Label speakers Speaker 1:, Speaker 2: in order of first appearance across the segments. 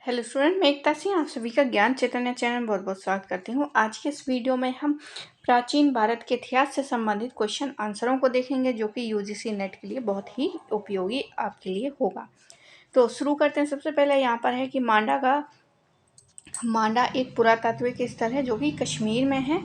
Speaker 1: Hello student, मैं एकता सिंह आप सभी का ज्ञान चैतन्य चैनल में बहुत बहुत स्वागत करती हूँ। आज के इस वीडियो में हम प्राचीन भारत के इतिहास से संबंधित क्वेश्चन आंसरों को देखेंगे, जो कि यूजीसी नेट के लिए बहुत ही उपयोगी आपके लिए होगा। तो शुरू करते हैं। सबसे पहले यहाँ पर है कि मांडा एक पुरातात्विक स्थल है जो कि कश्मीर में है।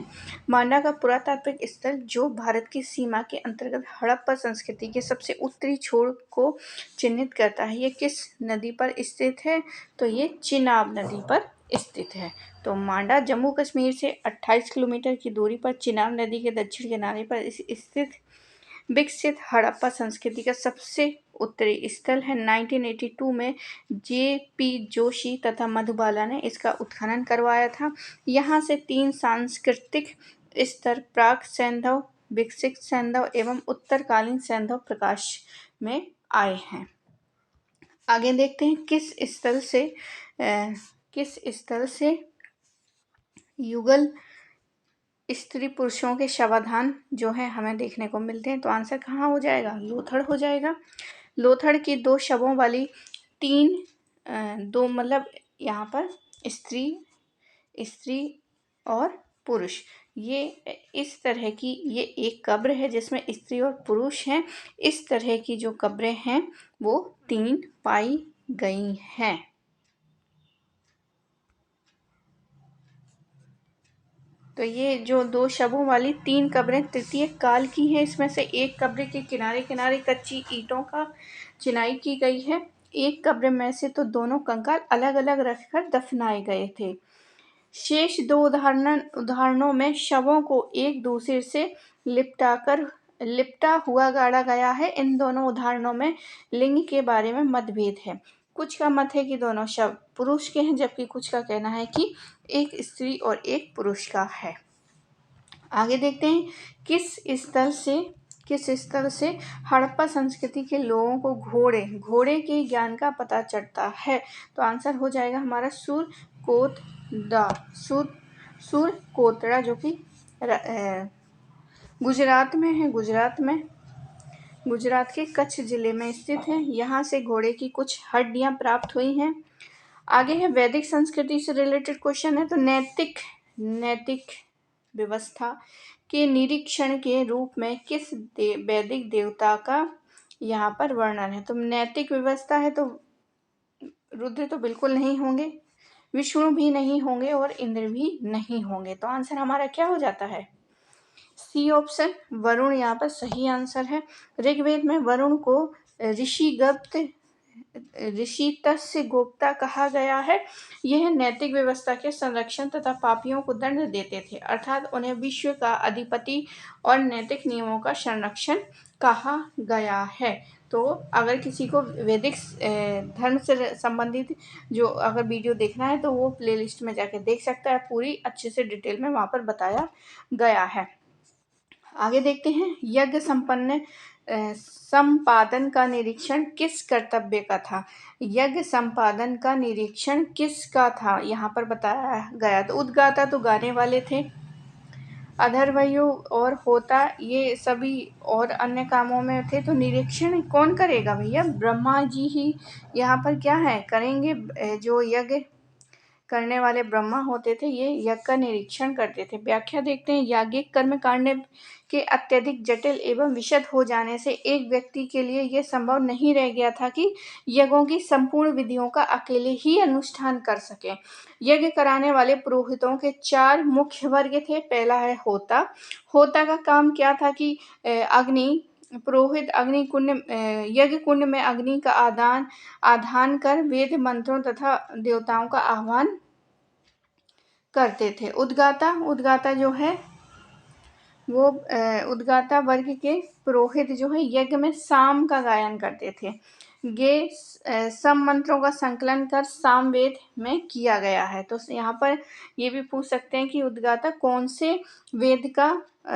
Speaker 1: मांडा का पुरातात्विक स्थल जो भारत की सीमा के अंतर्गत हड़प्पा संस्कृति के सबसे उत्तरी छोर को चिन्हित करता है। ये किस नदी पर स्थित है? तो ये चिनाब नदी पर स्थित है। तो मांडा जम्मू कश्मीर से 28 किलोमीटर की दूरी पर चिनाब नदी के दक्षिण किनारे पर स्थित विकसित हड़प्पा संस्कृति का सबसे उत्तरी स्थल है। 1982 में जे.पी. जोशी तथा मधुबाला ने इसका उत्खनन करवाया था। यहाँ से 3 सांस्कृतिक स्तर प्राक सैंधव, विकसित सैंधव एवं उत्तरकालीन सैंधव प्रकाश में आए हैं। आगे देखते हैं किस स्थल से युगल स्त्री पुरुषों के शवाधान जो है हमें देखने को मिलते हैं। तो आंसर कहाँ हो जाएगा? लोथड़ हो जाएगा। लोथड़ की 2 शवों वाली 3 दो मतलब यहाँ पर स्त्री और पुरुष, ये इस तरह की ये एक कब्र है जिसमें स्त्री और पुरुष हैं। इस तरह की जो कब्रें हैं वो 3 पाई गई हैं। तो ये जो 2 शवों वाली 3 कब्रें तृतीय काल की हैं। इसमें से एक कब्र के किनारे किनारे कच्ची ईंटों का चिनाई की गई है। एक कब्र में से तो दोनों कंकाल अलग अलग रखकर दफनाए गए थे। शेष 2 उदाहरणों में शवों को एक दूसरे से लिपटा हुआ गाड़ा गया है। इन दोनों उदाहरणों में लिंग के बारे में मतभेद है। कुछ का मत है कि दोनों शव पुरुष के हैं, जबकि कुछ का कहना है कि एक स्त्री और एक पुरुष का है। आगे देखते हैं किस स्थल से हड़प्पा संस्कृति के लोगों को घोड़े के ज्ञान का पता चलता है। तो आंसर हो जाएगा हमारा सुरकोतड़ा जो कि गुजरात में है। गुजरात के कच्छ जिले में स्थित है। यहाँ से घोड़े की कुछ हड्डियां प्राप्त हुई हैं। आगे है वैदिक संस्कृति से रिलेटेड क्वेश्चन है। तो नैतिक व्यवस्था के निरीक्षण के रूप में किस वैदिक देवता का यहाँ पर वर्णन है? तो नैतिक व्यवस्था है तो रुद्र तो बिल्कुल नहीं होंगे, विष्णु भी नहीं होंगे और इंद्र भी नहीं होंगे। तो आंसर हमारा क्या हो जाता है? सी ऑप्शन, वरुण यहाँ पर सही आंसर है। ऋग्वेद में वरुण को ऋषितस्य गोप्ता कहा गया है। यह नैतिक व्यवस्था के संरक्षण तथा पापियों को दंड देते थे, अर्थात उन्हें विश्व का अधिपति और नैतिक नियमों का संरक्षण कहा गया है। तो अगर किसी को वैदिक धर्म से संबंधित जो अगर वीडियो देखना है तो वो प्लेलिस्ट में जाके देख सकता है। पूरी अच्छे से डिटेल में वहाँ पर बताया गया है। आगे देखते हैं यज्ञ संपादन का निरीक्षण किस कर्तव्य का था? यज्ञ संपादन का निरीक्षण किसका था यहाँ पर बताया गया? तो उद्गाता तो गाने वाले थे, अधर्वयु और होता ये सभी और अन्य कामों में थे। तो निरीक्षण कौन करेगा भैया? ब्रह्मा जी ही यहाँ पर क्या है करेंगे। जो यज्ञ करने वाले ब्रह्मा होते थे ये यज्ञ का निरीक्षण करते थे। व्याख्या देखते हैं। याज्ञिक कर्म कांड के अत्यधिक जटिल एवं विशद हो जाने से एक व्यक्ति के लिए यह संभव नहीं रह गया था कि यज्ञों की संपूर्ण विधियों का अकेले ही अनुष्ठान कर सके। यज्ञ कराने वाले पुरोहितों के 4 मुख्य वर्ग थे। पहला है होता का काम क्या था कि पुरोहित यज्ञ कुंड में अग्नि का आधान कर वेद मंत्रों तथा देवताओं का आह्वान करते थे। उद्गाता जो है वो उद्गाता वर्ग के पुरोहित जो है यज्ञ में साम का गायन करते थे। ये सम मंत्रों का संकलन कर सामवेद में किया गया है। तो यहाँ पर ये भी पूछ सकते हैं कि उद्गाता कौन से वेद का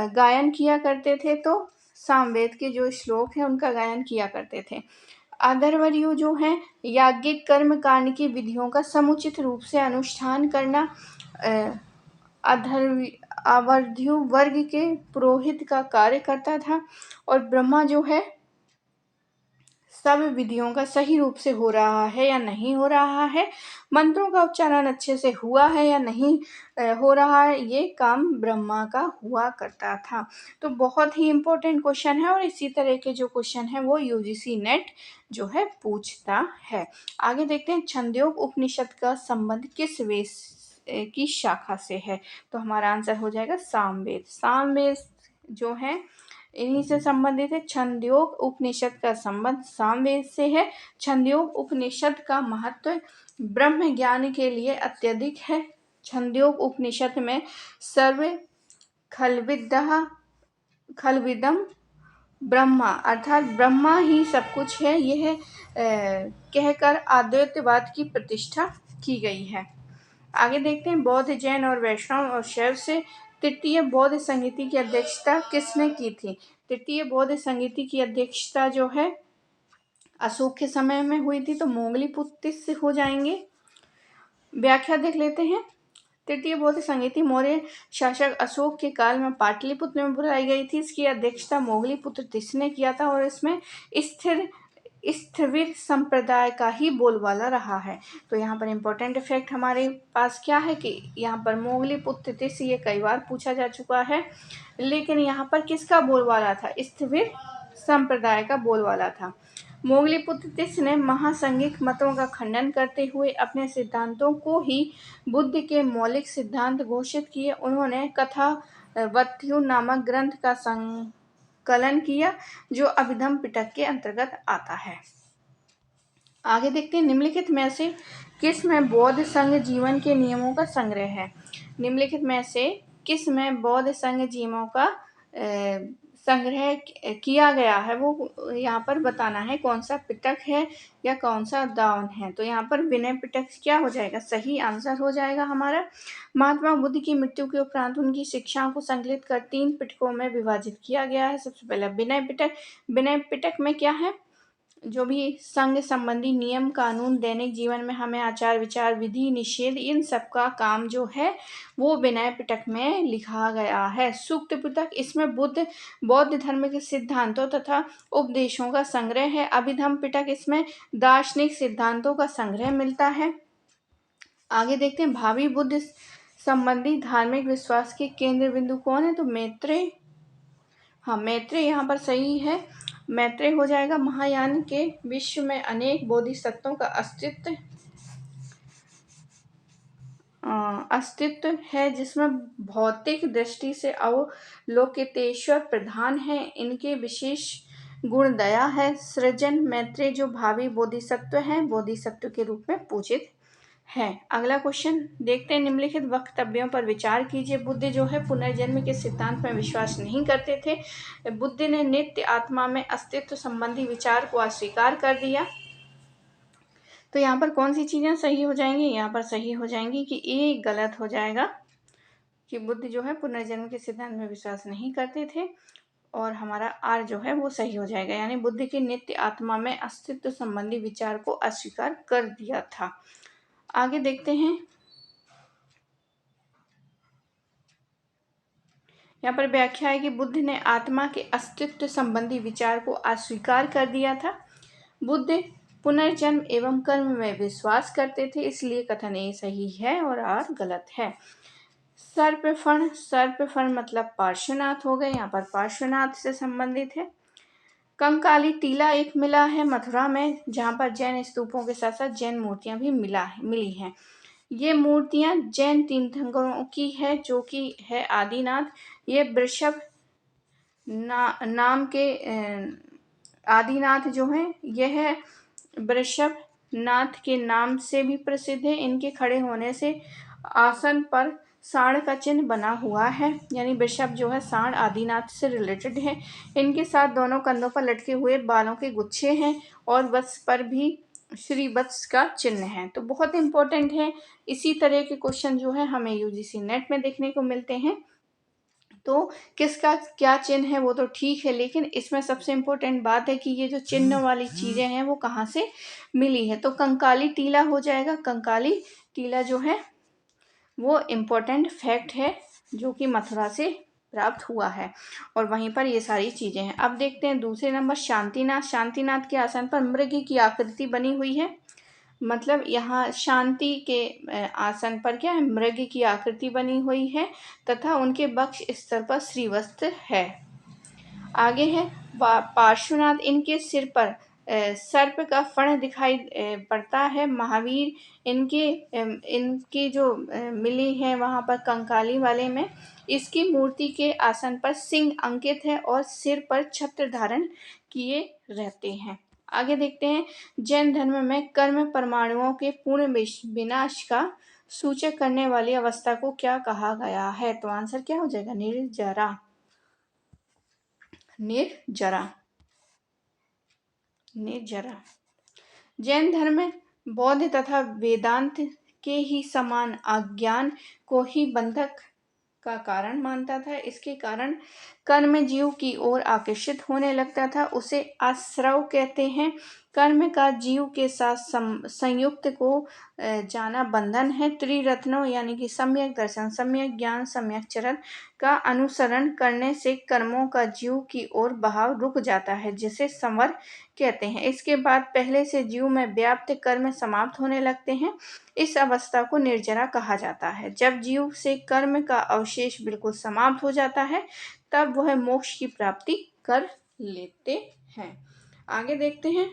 Speaker 1: गायन किया करते थे? तो सामवेद के जो श्लोक हैं उनका गायन किया करते थे। अधर्वयु जो है याज्ञिक कर्म कांड की विधियों का समुचित रूप से अनुष्ठान करना अवर्ध्यु वर्ग के पुरोहित का कार्य करता था। और ब्रह्मा जो है सब विधियों का सही रूप से हो रहा है या नहीं हो रहा है, मंत्रों का उच्चारण अच्छे से हुआ है या नहीं हो रहा है, ये काम ब्रह्मा का हुआ करता था। तो बहुत ही इम्पोर्टेंट क्वेश्चन है और इसी तरह के जो क्वेश्चन है वो यूजीसी नेट जो है पूछता है। आगे देखते हैं, छंदोग उपनिषद का संबंध किस वेद की शाखा से है? तो हमारा आंसर हो जाएगा सामवेद। सामवेद जो है इन्हीं से संबंधित है। छंदोग उपनिषद का संबंध सामवेद से है। छंदोग उपनिषद का महत्व ब्रह्म ज्ञान के लिए अत्यधिक है। छंदोग उपनिषद में सर्व खलविद्या खलविदम ब्रह्मा अर्थात ब्रह्मा ही सब कुछ है, यह कहकर अद्वैतवाद की प्रतिष्ठा की गई है। आगे देखते हैं, बौद्ध, जैन और वैष्णव और शैव से तृतीय बौद्ध संगीति की अध्यक्षता किसने की थी? तृतीय बौद्ध संगीति की अध्यक्षता जो है अशोक के समय में हुई थी, तो मोगलीपुत्र से हो जाएंगे। व्याख्या देख लेते हैं। तृतीय बौद्ध संगीति मौर्य शासक अशोक के काल में पाटलिपुत्र में बुलाई गई थी। इसकी अध्यक्षता मोगलीपुत्र तिस्स ने किया था और इसमें स्थिर स्थविर संप्रदाय का ही बोलबाला रहा है। तो यहाँ पर इम्पोर्टेंट फैक्ट हमारे पास क्या है कि यहाँ पर मोगलीपुत्र तिस्स, ये कई बार पूछा जा चुका है, लेकिन यहाँ पर किसका बोलबाला था? स्थविर संप्रदाय का बोलबाला था। मोगलीपुत्र तिस्स ने महासंघिक मतों का खंडन करते हुए अपने सिद्धांतों को ही बुद्ध के मौलिक सिद्धांत घोषित किए। उन्होंने कथावत्यु नामक ग्रंथ का संकलन किया जो अभिधम पिटक के अंतर्गत आता है। आगे देखते हैं, निम्नलिखित में से किस में बौद्ध संघ जीवन के नियमों का संग्रह है? निम्नलिखित में से किस में बौद्ध संघ जीवों का संग्रह किया गया है, वो यहाँ पर बताना है। कौन सा पिटक है या कौन सा दावन है? तो यहाँ पर विनय पिटक क्या हो जाएगा? सही आंसर हो जाएगा हमारा। महात्मा बुद्ध की मृत्यु के उपरांत उनकी शिक्षाओं को संकलित कर 3 पिटकों में विभाजित किया गया है। सबसे पहला विनय पिटक। विनय पिटक में क्या है? जो भी संघ संबंधी नियम कानून दैनिक जीवन में हमें आचार विचार विधि निषेध इन सब का काम जो है वो विनय पिटक में लिखा गया है। सूक्त पिटक, इसमें बौद्ध धर्म के सिद्धांतों तथा उपदेशों का संग्रह है। अभिधम पिटक, इसमें दार्शनिक सिद्धांतों का संग्रह मिलता है। आगे देखते हैं, भावी बुद्ध संबंधी धार्मिक विश्वास के केंद्र बिंदु कौन है? तो मैत्रेय। हाँ, मैत्रेय यहाँ पर सही है। मैत्रेय हो जाएगा। महायान के विश्व में अनेक बोधिसत्वों का अस्तित्व है जिसमें भौतिक दृष्टि से अवलोकितेश्वर प्रधान है। इनके विशेष गुण दया है, सृजन। मैत्रेय जो भावी बोधिसत्व हैं, बोधिसत्व के रूप में पूजित है। अगला क्वेश्चन देखते हैं, निम्नलिखित वक्तव्यों पर विचार कीजिए। बुद्ध जो है पुनर्जन्म के सिद्धांत में विश्वास नहीं करते थे। बुद्ध ने नित्य आत्मा में अस्तित्व संबंधी विचार को अस्वीकार कर दिया। तो यहाँ पर कौन सी चीजें सही हो जाएंगी? यहाँ पर सही हो जाएंगी कि ए गलत हो जाएगा कि बुद्ध जो है पुनर्जन्म के सिद्धांत में विश्वास नहीं करते थे, और हमारा आर जो है वो सही हो जाएगा, यानी बुद्ध के नित्य आत्मा में अस्तित्व संबंधी विचार को अस्वीकार कर दिया था। आगे देखते हैं, यहाँ पर व्याख्या है कि बुद्ध ने आत्मा के अस्तित्व संबंधी विचार को अस्वीकार कर दिया था। बुद्ध पुनर्जन्म एवं कर्म में विश्वास करते थे, इसलिए कथन ए सही है और आर गलत है। सर्पफण, सर्पफण मतलब पार्श्वनाथ हो गए, यहाँ पर पार्श्वनाथ से संबंधित है। कंकाली टीला एक मिला है मथुरा में, जहाँ पर जैन स्तूपों के साथ साथ जैन मूर्तियां भी मिली हैं। ये मूर्तियां जैन तीर्थंकरों की है, जो कि है आदिनाथ। ये वृषभ नाम के आदिनाथ जो हैं, यह वृषभ नाथ के नाम से भी प्रसिद्ध है। इनके खड़े होने से आसन पर सांड का चिन्ह बना हुआ है, यानी वृषभ जो है सांड आदिनाथ से रिलेटेड है। इनके साथ दोनों कंधों पर लटके हुए बालों के गुच्छे हैं और वत्स पर भी श्री वत्स का चिन्ह है। तो बहुत इंपॉर्टेंट है। इसी तरह के क्वेश्चन जो है हमें यूजीसी नेट में देखने को मिलते हैं। तो किसका क्या चिन्ह है वो तो ठीक है, लेकिन इसमें सबसे इम्पोर्टेंट बात है कि ये जो चिन्ह वाली चीजें हैं वो कहाँ से मिली है। तो कंकाली टीला हो जाएगा। कंकाली टीला जो है वो इम्पोर्टेंट फैक्ट है, जो कि मथुरा से प्राप्त हुआ है और वहीं पर ये सारी चीज़ें हैं। अब देखते हैं दूसरे नंबर शांतिनाथ। शांतिनाथ के आसन पर मृग की आकृति बनी हुई है। मतलब यहाँ शांति के आसन पर क्या है, मृग की आकृति बनी हुई है तथा उनके वक्ष स्तर पर श्रीवस्त्र है। आगे है पार्श्वनाथ। इनके सिर पर सर्प का फण दिखाई पड़ता है। महावीर इनकी जो मिली है वहाँ पर कंकाली वाले में, इसकी मूर्ति के आसन पर सिंह अंकित है और सिर पर छत्र धारण किए रहते हैं। आगे देखते हैं जैन धर्म में कर्म परमाणुओं के पूर्ण विनाश का सूचक करने वाली अवस्था को क्या कहा गया है? तो आंसर क्या हो जाएगा? निर्जरा। निर्जरा। निर्जरा। जैन धर्म में बौद्ध तथा वेदांत के ही समान अज्ञान को ही बंधक का कारण मानता था। इसके कारण कर्म जीव की ओर आकर्षित होने लगता था। उसे आश्रव कहते हैं। कर्म का जीव के साथ संयुक्त को जाना बंधन है। त्रिरत्नों यानी कि सम्यक दर्शन, सम्यक ज्ञान, सम्यक चरण का अनुसरण करने से कर्मों का जीव की ओर बहाव रुक जाता है, जिसे संवर कहते हैं। इसके बाद पहले से जीव में व्याप्त कर्म समाप्त होने लगते हैं। इस अवस्था को निर्जरा कहा जाता है। जब जीव से कर्म का अवशेष बिल्कुल समाप्त हो जाता है तब वह मोक्ष की प्राप्ति कर लेते हैं। आगे देखते हैं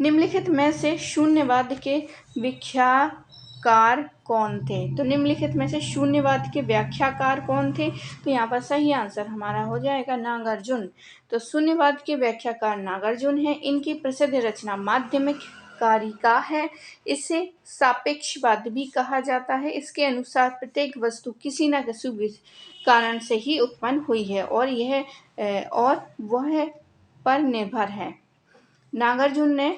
Speaker 1: निम्नलिखित में से शून्यवाद के व्याख्याकार कौन थे? तो निम्नलिखित में से शून्यवाद के व्याख्याकार कौन थे? तो यहाँ पर सही आंसर हमारा हो जाएगा नागार्जुन। तो शून्यवाद के व्याख्याकार नागार्जुन है। इनकी प्रसिद्ध रचना माध्यमिक कारिका है। इसे सापेक्षवाद भी कहा जाता है। इसके अनुसार प्रत्येक वस्तु किसी न किसी कारण से ही उत्पन्न हुई है और वह पर निर्भर है। नागार्जुन ने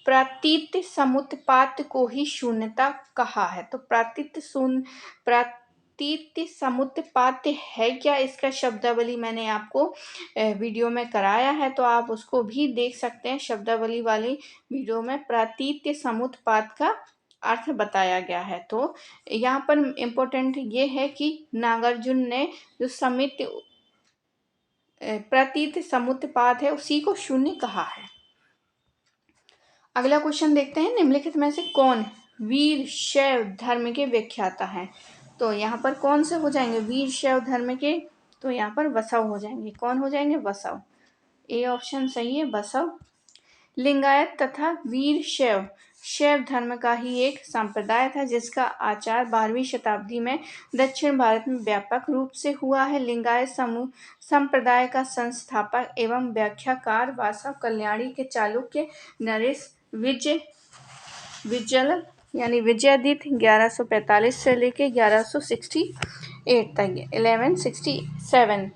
Speaker 1: प्रातीत समुत्पात को ही शून्यता कहा है। तो प्रातीत समुत्पात है क्या? इसका शब्दावली मैंने आपको वीडियो में कराया है, तो आप उसको भी देख सकते हैं। शब्दावली वाली वीडियो में प्रातीत समुत्पात का अर्थ बताया गया है। तो यहाँ पर इम्पोर्टेंट ये है कि नागार्जुन ने जो प्रातीत समुत्पात है उसी को शून्य कहा है। अगला क्वेश्चन देखते हैं निम्नलिखित में से कौन वीर शैव धर्म के व्याख्याता हैं? तो यहाँ पर कौन से हो जाएंगे वीर शैव धर्म के? तो यहाँ पर बसव हो जाएंगे। कौन हो जाएंगे? बसव। ए ऑप्शन सही है, बसव। लिंगायत तथा वीर शैव धर्म का ही एक संप्रदाय था जिसका आचार 12वीं शताब्दी में दक्षिण भारत में व्यापक रूप से हुआ है। लिंगायत संप्रदाय का संस्थापक एवं व्याख्याकार वासव कल्याणी के चालुक्य नरेश विजय यानी विजयादित्य 1145 से लेकर 1168 तक 1167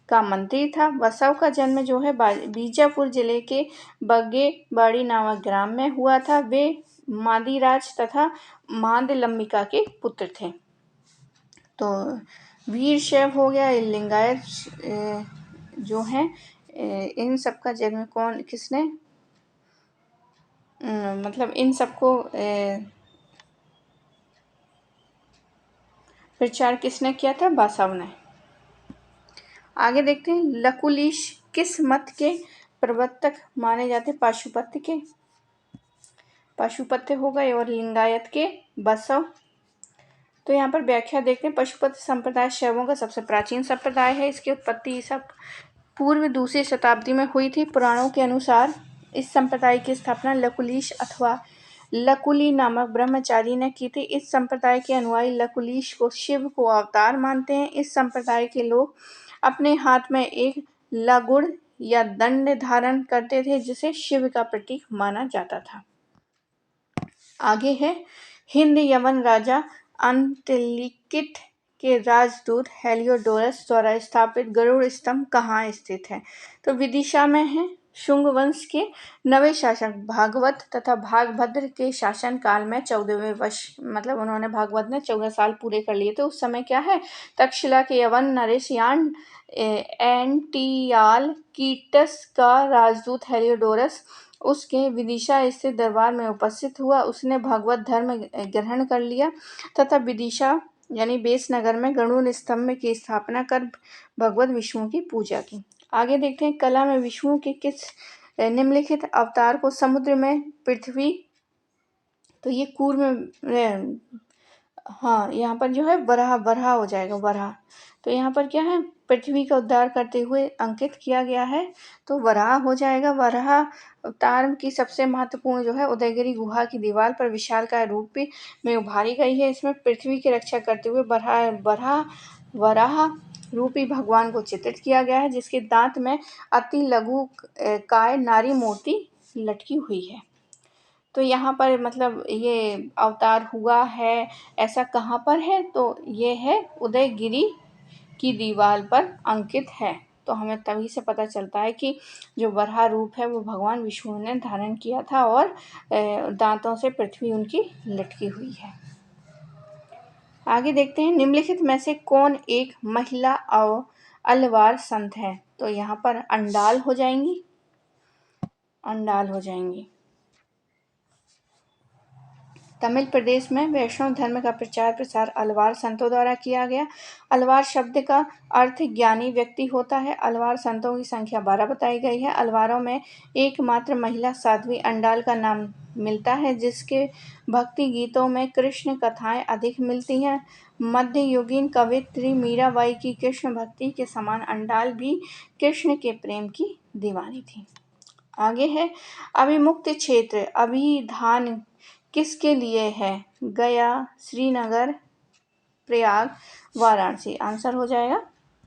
Speaker 1: का मंत्री था। बसव का जन्म जो है बीजापुर जिले के बग्गेबाड़ी नामक ग्राम में हुआ था। वे मादीराज तथा मांदलम्बिका के पुत्र थे। तो वीर शैव हो गया, लिंगायत जो है इन सब का जन्म किसने मतलब इन सबको प्रचार किसने किया था? बसव ने। आगे देखते हैं लकुलिश किस मत के प्रवर्तक माने जाते? पाशुपत्य के। पाशुपत्य हो गए और लिंगायत के बसव। तो यहाँ पर व्याख्या देखते हैं। पशुपति संप्रदाय शैवों का सबसे प्राचीन संप्रदाय है। इसकी उत्पत्ति सब पूर्व 2री शताब्दी में हुई थी। पुराणों के अनुसार इस संप्रदाय की स्थापना लकुलिश अथवा लकुली नामक ब्रह्मचारी ने की थी। इस संप्रदाय के अनुयायी लकुलिश को शिव को अवतार मानते हैं। इस संप्रदाय के लोग अपने हाथ में एक लागुड़ या दंड धारण करते थे जिसे शिव का प्रतीक माना जाता था। आगे है हिंद यवन राजा अंतलिकिट के राजदूत हेलियोडोरस द्वारा स्थापित गरुड़ स्तंभ कहाँ स्थित है? तो विदिशा में है। शुंग वंश के नवे शासक भागवत तथा भागभद्र के शासन काल में 14वें वर्ष मतलब उन्होंने भागवत ने 14 साल पूरे कर लिए थे। उस समय क्या है तक्षशिला के यवन नरेश यान एंटियाल कीटस का राजदूत हेलियोडोरस उसके विदिशा स्थित दरबार में उपस्थित हुआ। उसने भागवत धर्म ग्रहण कर लिया तथा विदिशा यानी बेस नगर में गरुड़ स्तंभ की स्थापना कर भगवत विष्णु की पूजा की। आगे देखते हैं कला में विष्णु के किस निम्नलिखित अवतार को समुद्र में पृथ्वी, तो ये कूर्म में, हाँ यहाँ पर जो है वराह वराह हो जाएगा वराह। तो यहाँ पर क्या है, पृथ्वी का उद्धार करते हुए अंकित किया गया है, तो वराह हो जाएगा। वराह अवतार की सबसे महत्वपूर्ण जो है उदयगिरी गुहा की दीवार पर विशालकाय रूप में उभारी गई है। इसमें पृथ्वी की रक्षा करते हुए वराह रूपी भगवान को चित्रित किया गया है, जिसके दांत में अति लघु काय नारी मूर्ति लटकी हुई है। तो यहाँ पर मतलब ये अवतार हुआ है, ऐसा कहाँ पर है, तो ये है उदयगिरी की दीवार पर अंकित है। तो हमें तभी से पता चलता है कि जो वराह रूप है वो भगवान विष्णु ने धारण किया था और दांतों से पृथ्वी उनकी लटकी हुई है। आगे देखते हैं निम्नलिखित में से कौन एक महिला अलवार संत है, तो यहाँ पर अंडाल हो जाएंगी, अंडाल हो जाएंगी। तमिल प्रदेश में वैष्णव धर्म का प्रचार प्रसार अलवार संतों द्वारा किया गया। अलवार शब्द का अर्थ ज्ञानी व्यक्ति होता है। अलवार संतों की संख्या 12 बताई गई है। अलवारों में एकमात्र महिला साध्वी अंडाल का नाम मिलता है, जिसके भक्ति गीतों में कृष्ण कथाएं अधिक मिलती हैं। मध्ययुगीन कवयित्री मीराबाई की कृष्ण भक्ति के समान अंडाल भी कृष्ण के प्रेम की दीवानी थी। आगे है अभिमुक्त क्षेत्र अभिधान किसके लिए है, गया, श्रीनगर, प्रयाग, वाराणसी। आंसर हो जाएगा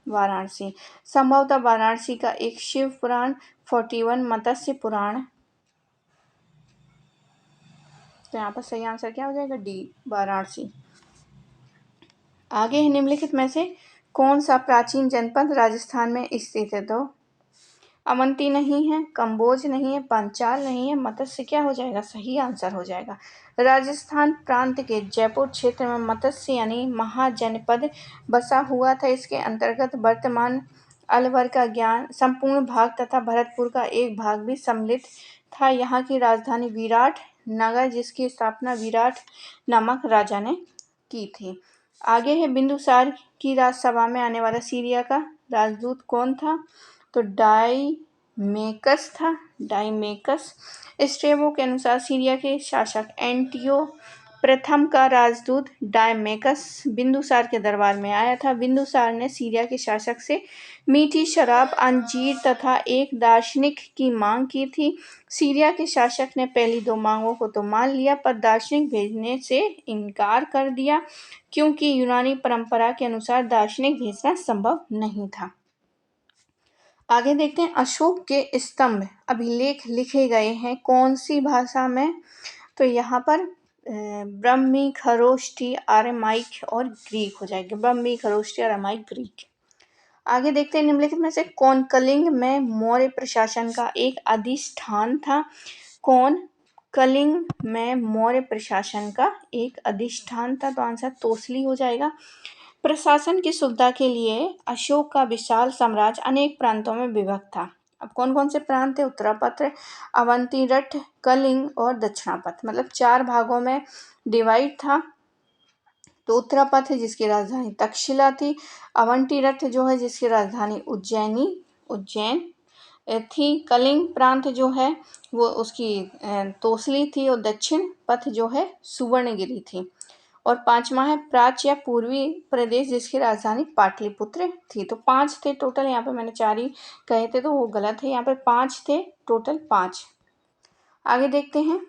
Speaker 1: वाराणसी। संभवतः वाराणसी का एक शिव पुराण 41 मत्स्य पुराण, तो यहाँ पर सही आंसर क्या हो जाएगा, डी, वाराणसी। आगे है निम्नलिखित में से कौन सा प्राचीन जनपद राजस्थान में स्थित है, तो अवंती नहीं है, कंबोज नहीं है, पांचाल नहीं है, मत्स्य क्या हो जाएगा, सही आंसर हो जाएगा। राजस्थान प्रांत के जयपुर क्षेत्र में मत्स्य यानी महाजनपद बसा हुआ था। इसके अंतर्गत वर्तमान अलवर का ज्ञान संपूर्ण भाग तथा भरतपुर का एक भाग भी सम्मिलित था। यहाँ की राजधानी विराट नगर, जिसकी स्थापना विराट नामक राजा ने की थी। आगे है बिंदुसार की राजसभा में आने वाला सीरिया का राजदूत कौन था, तो डाइमेकस था, डाइमेकस। स्ट्रेबो के अनुसार सीरिया के शासक एंटियो प्रथम का राजदूत डाइमेकस बिंदुसार के दरबार में आया था। बिंदुसार ने सीरिया के शासक से मीठी शराब, अंजीर तथा एक दार्शनिक की मांग की थी। सीरिया के शासक ने पहली दो मांगों को तो मान लिया, पर दार्शनिक भेजने से इनकार कर दिया, क्योंकि यूनानी परंपरा के अनुसार दार्शनिक भेजना संभव नहीं था। आगे देखते हैं अशोक के स्तंभ अभिलेख लिखे गए हैं कौन सी भाषा में, तो यहाँ पर ब्रह्मी, खरोष्ठी, आरामाइक और ग्रीक हो जाएगी। ब्रह्मी, खरोष्ठी, आरामाइक, ग्रीक। आगे देखते हैं निम्नलिखित में से कौन कलिंग में मौर्य प्रशासन का एक अधिष्ठान था, कौन कलिंग में मौर्य प्रशासन का एक अधिष्ठान था, तो आंसर तोसली हो जाएगा। प्रशासन की सुविधा के लिए अशोक का विशाल साम्राज्य अनेक प्रांतों में विभक्त था। अब कौन कौन से प्रांत थे, उत्तरापथ, अवंतीरठ, कलिंग और दक्षिणापथ, मतलब 4 भागों में डिवाइड था। तो उत्तरापथ जिसकी राजधानी तक्षशिला थी, अवंतीरठ जो है जिसकी राजधानी उज्जैन थी, कलिंग प्रांत जो है वो उसकी तोसली थी, और दक्षिण पथ जो है सुवर्णगिरी थी। और 5वां है प्राच्य या पूर्वी प्रदेश जिसकी राजधानी पाटलिपुत्र थी। तो 5 थे टोटल, यहाँ पे मैंने 4 ही कहे थे तो वो गलत है, यहाँ पर 5 थे टोटल, 5। आगे देखते हैं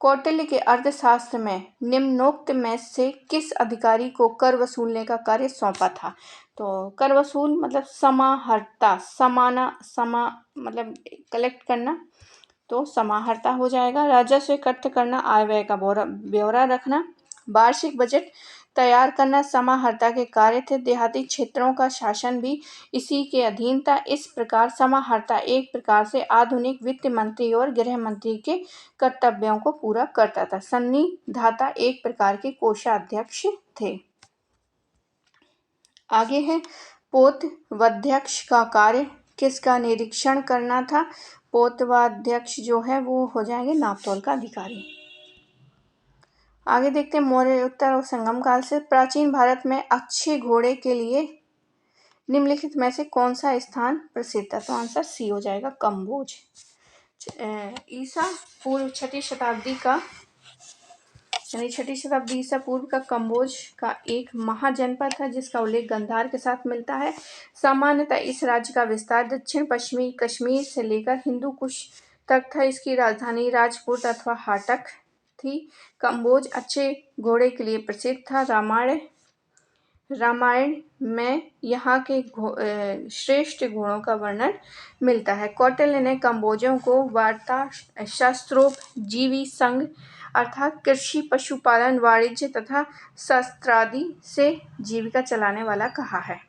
Speaker 1: कौटिल्य के अर्थशास्त्र में निम्नोक्त में से किस अधिकारी को कर वसूलने का कार्य सौंपा था, तो कर वसूल मतलब समाहर्ता, मतलब कलेक्ट करना, तो समाहर्ता हो जाएगा। राजस्व इकट्ठ करना, आय व्यय का ब्यौरा रखना, वार्षिक बजट तैयार करना समाहर्ता के कार्य थे। देहाती क्षेत्रों का शासन भी इसी के अधीन था। इस प्रकार समाहर्ता एक प्रकार से आधुनिक वित्त मंत्री और गृह मंत्री के कर्तव्यों को पूरा करता था। सन्निधाता एक प्रकार के कोषाध्यक्ष थे। आगे है पोतवाध्यक्ष का कार्य किसका निरीक्षण करना था, पोतवाध्यक्ष जो है वो हो जाएंगे नापतोल का अधिकारी। आगे देखते हैं मौर्य उत्तर और संगम काल से। प्राचीन भारत में अच्छे घोड़े के लिए निम्नलिखित में से कौन सा स्थान प्रसिद्ध है? तो आंसर सी हो जाएगा, कम्बोज। ईसा पूर्व छठी शताब्दी का यानी छठी शताब्दी ईसा पूर्व का कम्बोज का एक महाजनपद था जिसका उल्लेख गंधार के साथ मिलता है। सामान्यतः इस राज्य का विस्तार दक्षिण पश्चिमी कश्मीर से लेकर हिंदू कुश तक था। इसकी राजधानी राजपुत अथवा हाटक थी। कम्बोज अच्छे घोड़े के लिए प्रसिद्ध था। रामायण में यहाँ के श्रेष्ठ घोड़ों का वर्णन मिलता है। कौटिल्य ने कम्बोजों को वार्ता शास्त्रोपजीवी संघ अर्थात कृषि, पशुपालन, वाणिज्य तथा शस्त्रादि से जीविका चलाने वाला कहा है।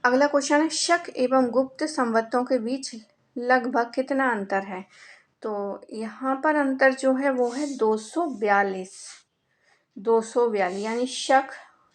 Speaker 1: अगला क्वेश्चन है, शक एवं गुप्त संवतों के बीच लगभग कितना अंतर है? तो यहाँ पर अंतर जो है वो है 242 यानी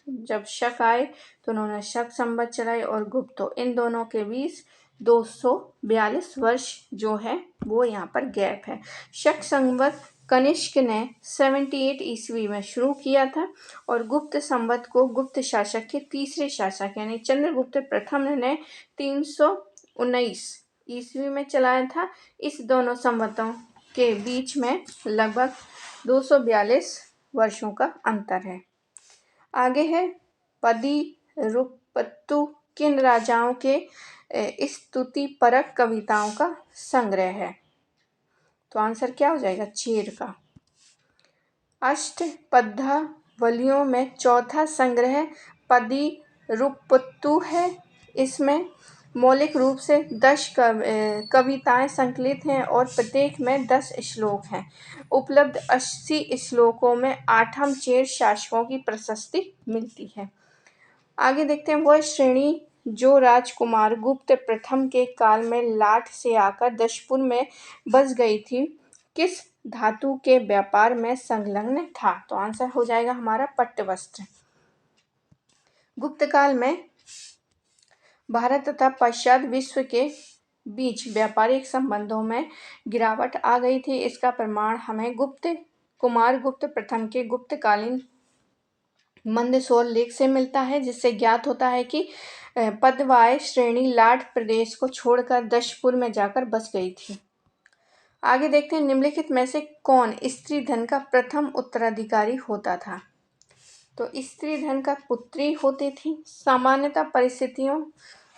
Speaker 1: जब शक आए तो उन्होंने शक संवत चलाए और गुप्तो, इन दोनों के बीच 242 वर्ष जो है वो यहाँ पर गैप है। शक संवत कनिष्क ने 78 ईस्वी में शुरू किया था और गुप्त संवत को गुप्त शासक के तीसरे शासक यानी चंद्रगुप्त प्रथम ने 319 ईस्वी में चलाया था। इस दोनों संवतों के बीच में लगभग 242 वर्षों का अंतर है। आगे है, पदीरुपत्तु किन राजाओं के स्तुति परक कविताओं का संग्रह है? तो आंसर क्या हो जाएगा, चेर का। अष्टपद्यावलियों में चौथा संग्रह पदीरुपत्तु है। इसमें मौलिक रूप से 10 कविताएं संकलित हैं और प्रत्येक में 10 श्लोक हैं। उपलब्ध 80 श्लोकों में आठम चेर शासकों की प्रशस्ति मिलती है। आगे देखते हैं, वह श्रेणी जो राजकुमार गुप्त प्रथम के काल में लाट से आकर दशपुर में बस गई थी, किस धातु के व्यापार में संलग्न था? तो आंसर हो जाएगा हमारा पट्टवस्त्र। गुप्त काल में भारत तथा पश्चात विश्व के बीच व्यापारिक संबंधों में गिरावट आ गई थी। इसका प्रमाण हमें कुमार गुप्त प्रथम के गुप्तकालीन मंदसौर लेख से मिलता है, जिससे ज्ञात होता है कि पदवाय श्रेणी लाट प्रदेश को छोड़कर दशपुर में जाकर बस गई थी। आगे देखते हैं, निम्नलिखित में से कौन स्त्री धन का प्रथम उत्तराधिकारी होता था? तो स्त्री धन का पुत्री होती थी। सामान्यतः परिस्थितियों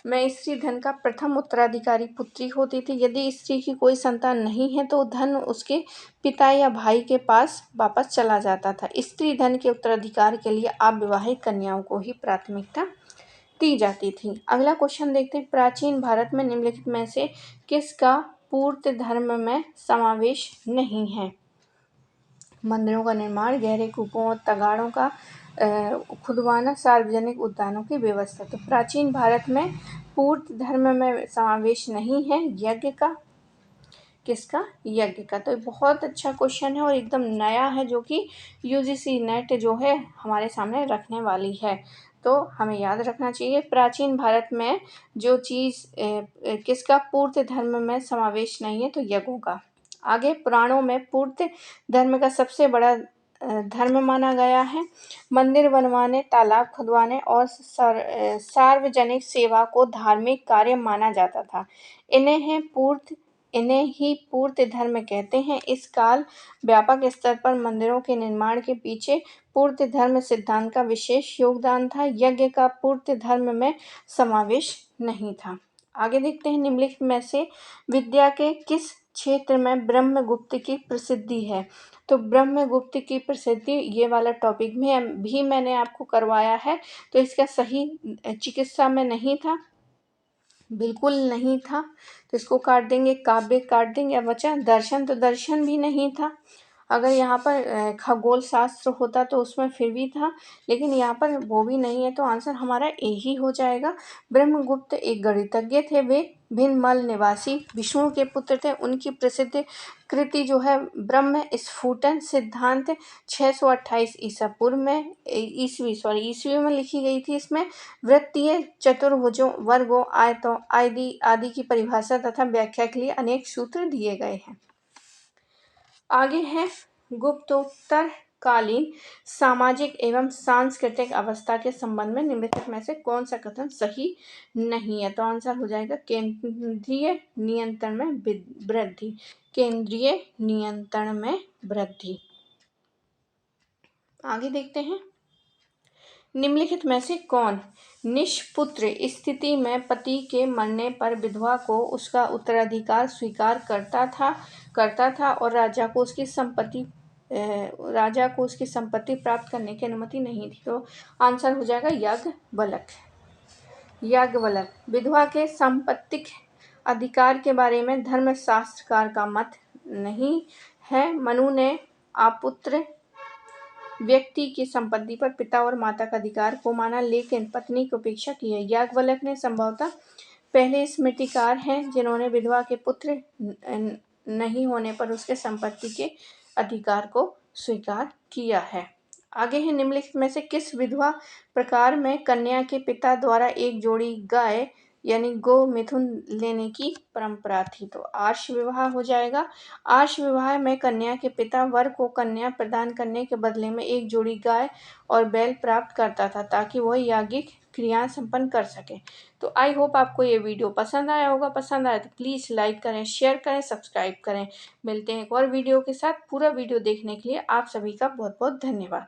Speaker 1: में स्त्री धन का प्रथम उत्तराधिकारी पुत्री होती थी। यदि स्त्री की कोई संतान नहीं है तो धन उसके पिता या भाई के पास वापस चला जाता था। स्त्री धन के उत्तराधिकार के लिए अविवाहित कन्याओं को ही प्राथमिकता दी जाती थी। अगला क्वेश्चन देखते हैं, प्राचीन भारत में निम्नलिखित में से किसका पूर्त धर्म में समावेश नहीं है? मंदिरों का निर्माण, गहरे कूपों और तगाड़ों का खुदवाना, सार्वजनिक उद्यानों की व्यवस्था। तो प्राचीन भारत में पूर्त धर्म में समावेश नहीं है यज्ञ का। किसका? यज्ञ का। तो बहुत अच्छा क्वेश्चन है और एकदम नया है जो कि यूजीसी नेट जो है हमारे सामने रखने वाली है, तो हमें याद रखना चाहिए। प्राचीन भारत में जो चीज़ किसका पूर्त धर्म में समावेश नहीं है? तो यज्ञों का। आगे, पुराणों में पूर्त धर्म का सबसे बड़ा धर्म माना गया है मंदिर बनवाने, तालाब खुदवाने और सार्वजनिक सेवा को धार्मिक कार्य माना जाता था। इन्हें ही पूर्त धर्म कहते हैं। इस काल व्यापक स्तर पर मंदिरों के निर्माण के पीछे पूर्त धर्म सिद्धांत का विशेष योगदान था। यज्ञ का पूर्त धर्म में समावेश नहीं था। आगे देखते हैं, निम्नलिखित में से विद्या के किस क्षेत्र में ब्रह्मगुप्त की प्रसिद्धि है? तो ब्रह्मगुप्त की प्रसिद्धि, ये वाला टॉपिक भी मैंने आपको करवाया है। तो इसका सही चिकित्सा में नहीं था, बिल्कुल नहीं था, तो इसको काट देंगे। काव्य काट देंगे। अब बचा दर्शन, तो दर्शन भी नहीं था। अगर यहाँ पर खगोल शास्त्र होता तो उसमें फिर भी था, लेकिन यहाँ पर वो भी नहीं है, तो आंसर हमारा ए ही हो जाएगा। ब्रह्मगुप्त एक गणितज्ञ थे। वे भिनमल निवासी विष्णु के पुत्र थे। उनकी प्रसिद्ध कृति जो है ब्रह्म स्फुटन सिद्धांत 628 ईस्वी में लिखी गई थी। इसमें वृत्तीय चतुर्भुजों, वर्गों, आयतों आदि की परिभाषा तथा व्याख्या के लिए अनेक सूत्र दिए गए हैं। आगे है, गुप्तोत्तर कालीन सामाजिक एवं सांस्कृतिक अवस्था के संबंध में निम्नलिखित में से कौन सा कथन सही नहीं है? तो आंसर हो जाएगा केंद्रीय नियंत्रण में वृद्धि। केंद्रीय नियंत्रण में वृद्धि। आगे देखते हैं, निम्नलिखित में से कौन निष्पुत्र स्थिति में पति के मरने पर विधवा को उसका उत्तराधिकार स्वीकार करता था और राजा को उसकी संपत्ति प्राप्त करने की अनुमति नहीं थी? तो आंसर हो जाएगा याज्ञवल्क्य। विधवा के संपत्तिक अधिकार के बारे में धर्मशास्त्रकार का मत नहीं है। मनु ने आपुत्र व्यक्ति की संपत्ति पर पिता और माता का अधिकार को माना, लेकिन पत्नी की उपेक्षा की है। याज्ञवल्क्य ने संभवतः पहले स्मृतिकार हैं जिन्होंने विधवा के पुत्र नहीं होने पर उसके संपत्ति के अधिकार को स्वीकार किया है। आगे है, निम्नलिखित में से किस विधवा प्रकार में कन्या के पिता द्वारा एक जोड़ी गाय यानी गो मिथुन लेने की परंपरा थी? तो आर्ष विवाह हो जाएगा। आर्ष विवाह में कन्या के पिता वर को कन्या प्रदान करने के बदले में एक जोड़ी गाय और बैल प्राप्त करता था ताकि वह याज्ञिक क्रियाएं संपन्न कर सके। तो आई होप आपको ये वीडियो पसंद आया होगा। पसंद आया तो प्लीज़ लाइक करें, शेयर करें, सब्सक्राइब करें। मिलते हैं एक और वीडियो के साथ। पूरा वीडियो देखने के लिए आप सभी का बहुत बहुत धन्यवाद।